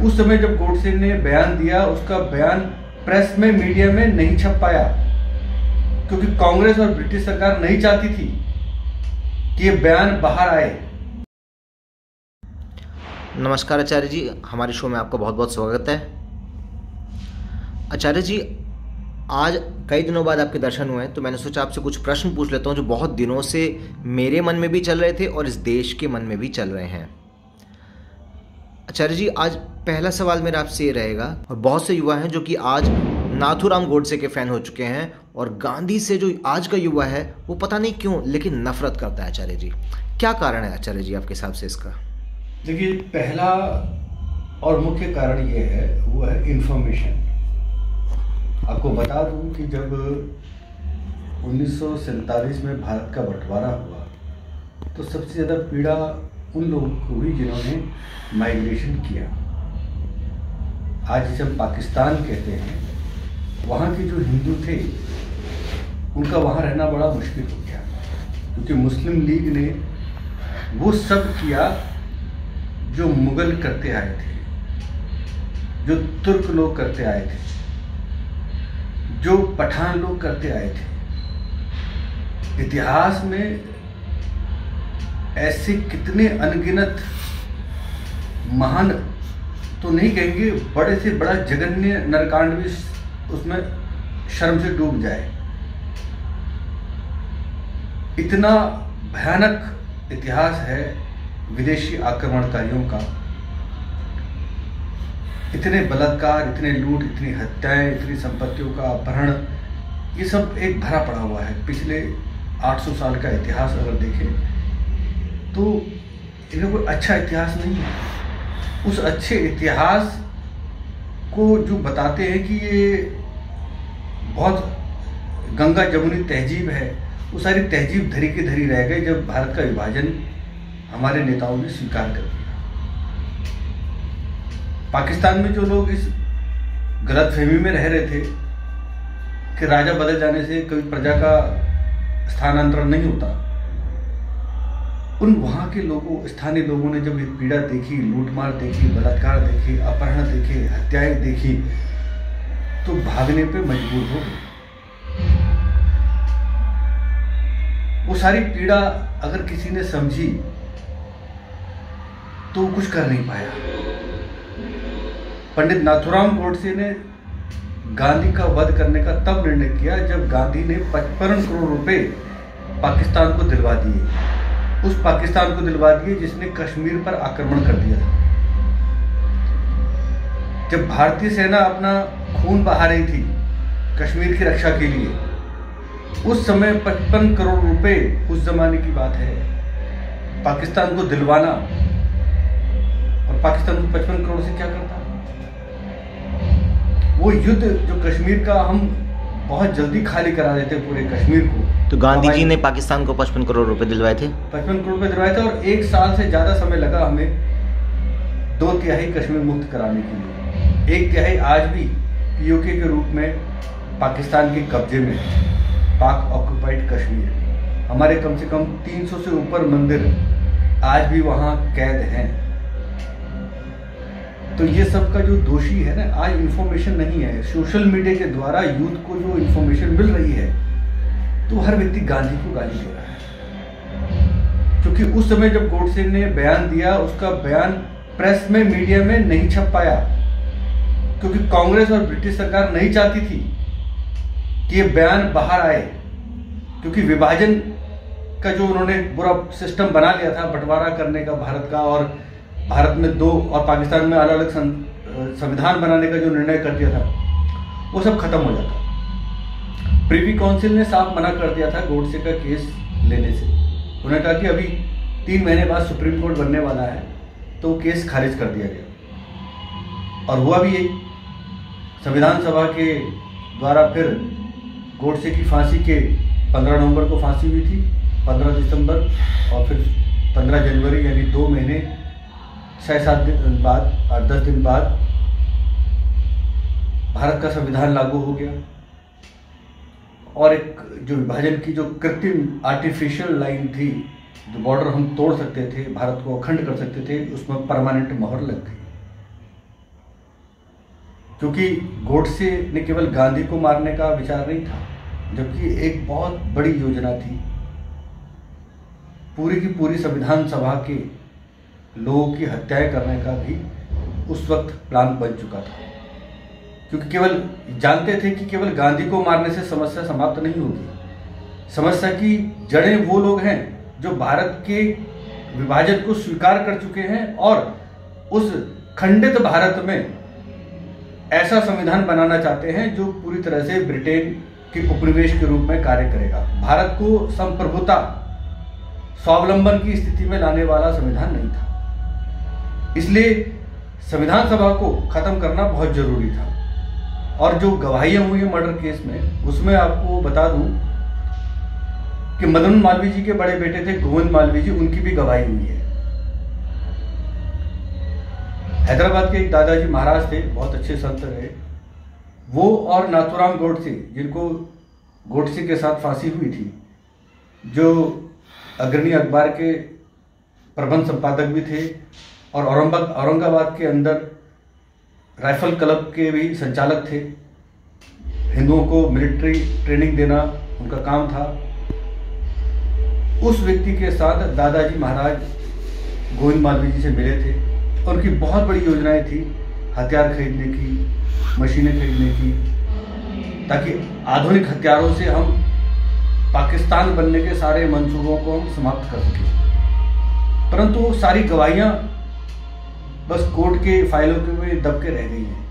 उस समय जब गोडसे ने बयान दिया, उसका बयान प्रेस में, मीडिया में नहीं छप पाया, क्योंकि कांग्रेस और ब्रिटिश सरकार नहीं चाहती थी कि ये बयान बाहर आए। नमस्कार आचार्य जी, हमारे शो में आपका बहुत बहुत स्वागत है। आचार्य जी, आज कई दिनों बाद आपके दर्शन हुए हैं, तो मैंने सोचा आपसे कुछ प्रश्न पूछ लेता हूं जो बहुत दिनों से मेरे मन में भी चल रहे थे और इस देश के मन में भी चल रहे हैं। आचार्य जी, आज पहला सवाल मेरा आपसे ये रहेगा, और बहुत से युवा हैं जो कि आज नाथूराम गोडसे के फ़ैन हो चुके हैं, और गांधी से जो आज का युवा है वो पता नहीं क्यों लेकिन नफरत करता है। आचार्य जी, क्या कारण है आचार्य जी आपके हिसाब से इसका? देखिए, पहला और मुख्य कारण ये है, वो है इंफॉर्मेशन। आपको बता दूं कि जब 1947 में भारत का बंटवारा हुआ तो सबसे ज़्यादा पीड़ा उन लोगों को हुई जिन्होंने माइग्रेशन किया। आज जिसे हम पाकिस्तान कहते हैं, वहाँ के जो हिंदू थे उनका वहाँ रहना बड़ा मुश्किल हो गया, क्योंकि मुस्लिम लीग ने वो सब किया जो मुगल करते आए थे, जो तुर्क लोग करते आए थे, जो पठान लोग करते आए थे। इतिहास में ऐसे कितने अनगिनत महान तो नहीं कहेंगे, बड़े से बड़ा जघन्य नरकांड भी उसमें शर्म से डूब जाए। इतना भयानक इतिहास है विदेशी आक्रमणकारियों का, इतने बलात्कार, इतने लूट, इतनी हत्याएं, इतनी संपत्तियों का अपहरण, ये सब एक भरा पड़ा हुआ है। पिछले 800 साल का इतिहास अगर देखें तो ये कोई अच्छा इतिहास नहीं है। उस अच्छे इतिहास को जो बताते हैं कि ये बहुत गंगा जमुनी तहजीब है, वो सारी तहजीब धरी की धरी रह गई जब भारत का विभाजन हमारे नेताओं ने स्वीकार कर दिया। पाकिस्तान में जो लोग इस गलतफहमी में रह रहे थे कि राजा बदल जाने से कभी प्रजा का स्थानांतरण नहीं होता, उन वहाँ के लोगों, स्थानीय लोगों ने जब ये पीड़ा देखी, लूटमार देखी, बलात्कार देखे, अपहरण देखे, हत्याएं देखी, तो भागने पे मजबूर हो गए। वो सारी पीड़ा अगर किसी ने समझी तो कुछ कर नहीं पाया। पंडित नाथूराम गोडसे ने गांधी का वध करने का तब निर्णय किया जब गांधी ने 55 करोड़ रुपए पाकिस्तान को दिलवा दिए। उस पाकिस्तान को दिलवा दिए जिसने कश्मीर पर आक्रमण कर दिया था। जब भारतीय सेना अपना खून बहा रही थी कश्मीर की रक्षा के लिए, उस समय 55 करोड़ रुपए, उस जमाने की बात है, पाकिस्तान को दिलवाना, और पाकिस्तान को 55 करोड़ से क्या करता? वो युद्ध जो कश्मीर का, हम बहुत जल्दी खाली करा देते पूरे कश्मीर को। तो गांधी जी ने पाकिस्तान को 55 करोड़ रुपए दिलवाए थे। 55 करोड़ रुपए दिलवाए थे, और 1 साल से ज्यादा समय लगा हमें 2/3 कश्मीर मुक्त कराने के लिए। 1/3 आज भी पीओके के रूप में पाकिस्तान के कब्जे में, पाक ऑक्युपाइड कश्मीर। हमारे कम से कम 300 से ऊपर मंदिर आज भी वहां कैद हैं। तो ये सब का जो दोषी है ना, आज इंफॉर्मेशन नहीं है। सोशल मीडिया के द्वारा यूथ को जो इंफॉर्मेशन मिल रही है, तो हर व्यक्ति गांधी को गाली दे रहा है। क्योंकि उस समय जब गोडसे ने बयान दिया, उसका बयान प्रेस में, मीडिया में नहीं छप पाया, क्योंकि कांग्रेस और ब्रिटिश सरकार नहीं चाहती थी कि ये बयान बाहर आए, क्योंकि विभाजन का जो उन्होंने पूरा सिस्टम बना लिया था, बंटवारा करने का भारत का, और भारत में 2 और पाकिस्तान में अलग अलग संविधान बनाने का जो निर्णय कर दिया था, वो सब खत्म हो जाता। प्रिवी काउंसिल ने साफ मना कर दिया था गोडसे का केस लेने से। उन्होंने कहा कि अभी 3 महीने बाद सुप्रीम कोर्ट बनने वाला है, तो केस खारिज कर दिया गया। और हुआ भी यही, संविधान सभा के द्वारा फिर गोडसे की फांसी के 15 नवंबर को फांसी हुई थी, 15 दिसंबर, और फिर 15 जनवरी, यानी 2 महीने 6-7 दिन बाद और 10 दिन बाद भारत का संविधान लागू हो गया। और एक जो विभाजन की जो कृत्रिम आर्टिफिशियल लाइन थी, जो बॉर्डर हम तोड़ सकते थे, भारत को अखंड कर सकते थे, उसमें परमानेंट मोहर लग गई। क्योंकि गोडसे ने केवल गांधी को मारने का विचार नहीं था, जबकि एक बहुत बड़ी योजना थी। पूरी की पूरी संविधान सभा के लोगों की हत्याएं करने का भी उस वक्त प्लान बन चुका था, क्योंकि केवल जानते थे कि केवल गांधी को मारने से समस्या समाप्त नहीं होगी। समस्या की जड़ें वो लोग हैं जो भारत के विभाजन को स्वीकार कर चुके हैं और उस खंडित भारत में ऐसा संविधान बनाना चाहते हैं जो पूरी तरह से ब्रिटेन के उपनिवेश के रूप में कार्य करेगा। भारत को संप्रभुता, स्वावलंबन की स्थिति में लाने वाला संविधान नहीं था। इसलिए संविधान सभा को खत्म करना बहुत जरूरी था। और जो गवाहियां हुई मर्डर केस में, उसमें आपको बता दूं कि मदन मालवीय जी के बड़े बेटे थे गोविंद मालवीय जी, उनकी भी गवाही हुई है। हैदराबाद के एक दादाजी महाराज थे, बहुत अच्छे संत रहे, वो और नाथूराम गोडसे, जिनको गोडसे के साथ फांसी हुई थी, जो अग्रणी अखबार के प्रबंध संपादक भी थे और औरंगाबाद के अंदर राइफल क्लब के भी संचालक थे। हिंदुओं को मिलिट्री ट्रेनिंग देना उनका काम था। उस व्यक्ति के साथ दादाजी महाराज गोविंद मालवीय जी से मिले थे। उनकी बहुत बड़ी योजनाएं थी, हथियार खरीदने की, मशीनें खरीदने की, ताकि आधुनिक हथियारों से हम पाकिस्तान बनने के सारे मंसूबों को हम समाप्त कर सकें। परंतु वो सारी गवाहियां बस कोर्ट के फाइलों के में दब के रह गई हैं।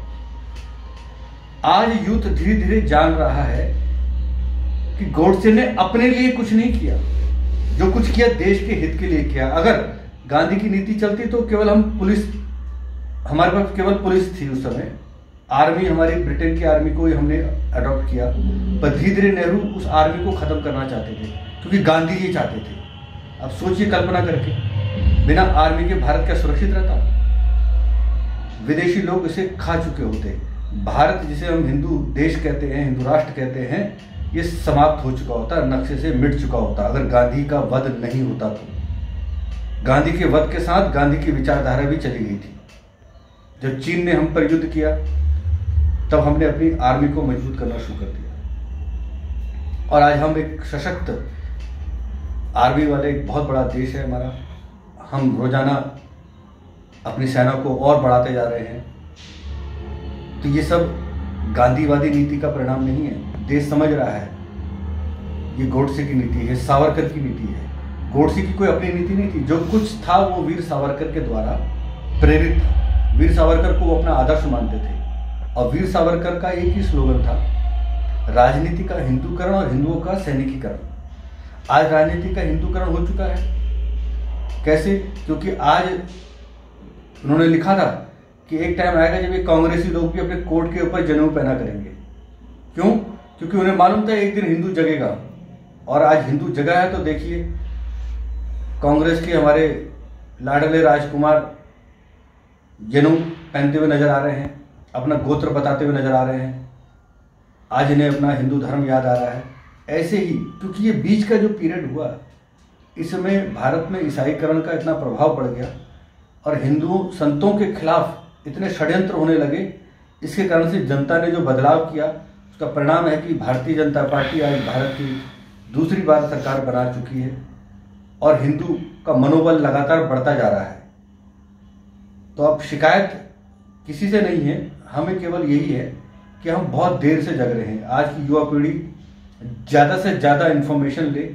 आज यूथ धीरे धीरे जान रहा है कि गोडसे ने अपने लिए कुछ नहीं किया, जो कुछ किया देश के हित के लिए किया। अगर गांधी की नीति चलती तो केवल हमारे पास केवल पुलिस थी उस समय, आर्मी हमारी ब्रिटेन की आर्मी को ही हमने अडॉप्ट किया, पर धीरे धीरे नेहरू उस आर्मी को खत्म करना चाहते थे, क्योंकि गांधी जी चाहते थे। अब सोचिए, कल्पना करके, बिना आर्मी के भारत क्या सुरक्षित रहता? विदेशी लोग इसे खा चुके होते। भारत जिसे हम हिंदू देश कहते हैं, हिंदू राष्ट्र कहते हैं, ये समाप्त हो चुका होता, नक्शे से मिट चुका होता, अगर गांधी का वध नहीं होता तो। गांधी के वध के साथ गांधी की विचारधारा भी चली गई थी। जब चीन ने हम पर युद्ध किया, तब हमने अपनी आर्मी को मजबूत करना शुरू कर दिया, और आज हम एक सशक्त आर्मी वाले एक बहुत बड़ा देश है हमारा। हम रोजाना अपनी सेना को और बढ़ाते जा रहे हैं। तो ये सब गांधीवादी नीति का परिणाम नहीं है। देश समझ रहा है ये गोडसे की नीति है, सावरकर की नीति है। गोडसे की कोई अपनी नीति नहीं थी। जो कुछ था वो वीर सावरकर के द्वारा प्रेरित था। वीर सावरकर को वो अपना आदर्श मानते थे, और वीर सावरकर का एक ही स्लोगन था, राजनीति का हिंदूकरण और हिंदुओं का सैनिकीकरण। आज राजनीति का हिंदूकरण हो चुका है। कैसे? क्योंकि आज उन्होंने लिखा था कि एक टाइम आएगा जब ये कांग्रेसी लोग भी अपने कोट के ऊपर जनेऊ पहना करेंगे। क्यों? क्योंकि उन्हें मालूम था एक दिन हिंदू जगेगा, और आज हिंदू जगा है। तो देखिए, कांग्रेस के हमारे लाडले राजकुमार जनेऊ पहनते हुए नजर आ रहे हैं, अपना गोत्र बताते हुए नजर आ रहे हैं। आज इन्हें अपना हिंदू धर्म याद आ रहा है। ऐसे ही, क्योंकि ये बीच का जो पीरियड हुआ, इसमें भारत में ईसाईकरण का इतना प्रभाव पड़ गया और हिंदू संतों के खिलाफ इतने षड्यंत्र होने लगे। इसके कारण से जनता ने जो बदलाव किया, उसका परिणाम है कि भारतीय जनता पार्टी आज भारत की दूसरी बार सरकार बना चुकी है, और हिंदू का मनोबल लगातार बढ़ता जा रहा है। तो अब शिकायत किसी से नहीं है, हमें केवल यही है कि हम बहुत देर से जग रहे हैं। आज की युवा पीढ़ी ज़्यादा से ज़्यादा इन्फॉर्मेशन ले।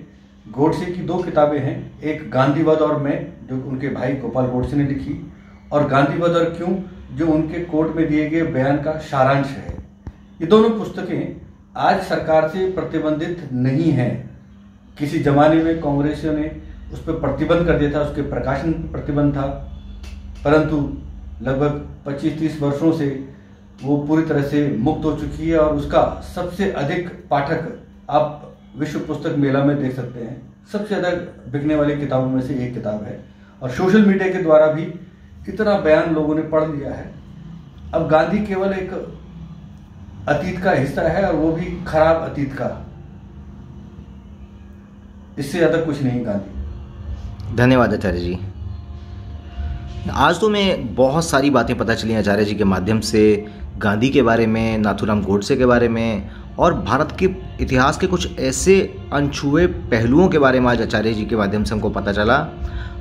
गोडसे की 2 किताबें हैं, एक गांधीवाद और मैं, जो उनके भाई गोपाल गोडसे ने लिखी, और गांधीवाद और क्यों, जो उनके कोर्ट में दिए गए बयान का सारांश है। ये दोनों पुस्तकें आज सरकार से प्रतिबंधित नहीं हैं। किसी जमाने में कांग्रेसियों ने उस पर प्रतिबंध कर दिया था, उसके प्रकाशन पर प्रतिबंध था, परंतु लगभग 25-30 वर्षों से वो पूरी तरह से मुक्त हो चुकी है, और उसका सबसे अधिक पाठक आप विश्व पुस्तक मेला में देख सकते हैं। सबसे ज़्यादा बिकने वाली किताबों में से एक किताब है, और सोशल मीडिया के द्वारा भी इतना बयान लोगों ने पढ़ लिया है। अब गांधी केवल एक अतीत का हिस्सा है, और वो भी खराब अतीत का। इससे ज़्यादा कुछ नहीं गांधी। धन्यवाद आचार्य जी। आज तो मैं बहुत सारी बातें पता चली आचार्य जी के माध्यम से, गांधी के बारे में, नाथूराम गोडसे के बारे में और भारत के इतिहास के कुछ ऐसे अनछुए पहलुओं के बारे में आज आचार्य जी के माध्यम से हमको पता चला।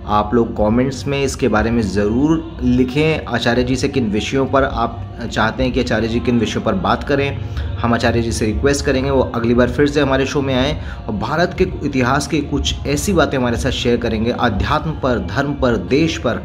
आप लोग कमेंट्स में इसके बारे में ज़रूर लिखें, आचार्य जी से किन विषयों पर आप चाहते हैं कि आचार्य जी किन विषयों पर बात करें। हम आचार्य जी से रिक्वेस्ट करेंगे वो अगली बार फिर से हमारे शो में आएँ और भारत के इतिहास की कुछ ऐसी बातें हमारे साथ शेयर करेंगे, अध्यात्म पर, धर्म पर, देश पर,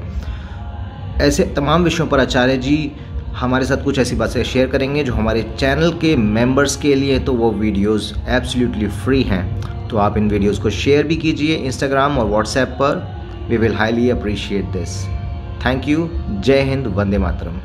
ऐसे तमाम विषयों पर आचार्य जी हमारे साथ कुछ ऐसी बातें शेयर करेंगे जो हमारे चैनल के मेंबर्स के लिए तो वो वीडियोस एब्सोल्युटली फ्री हैं। तो आप इन वीडियोस को शेयर भी कीजिए इंस्टाग्राम और व्हाट्सएप पर। We will highly appreciate this. Thank you. Jai Hind, Vande Mataram.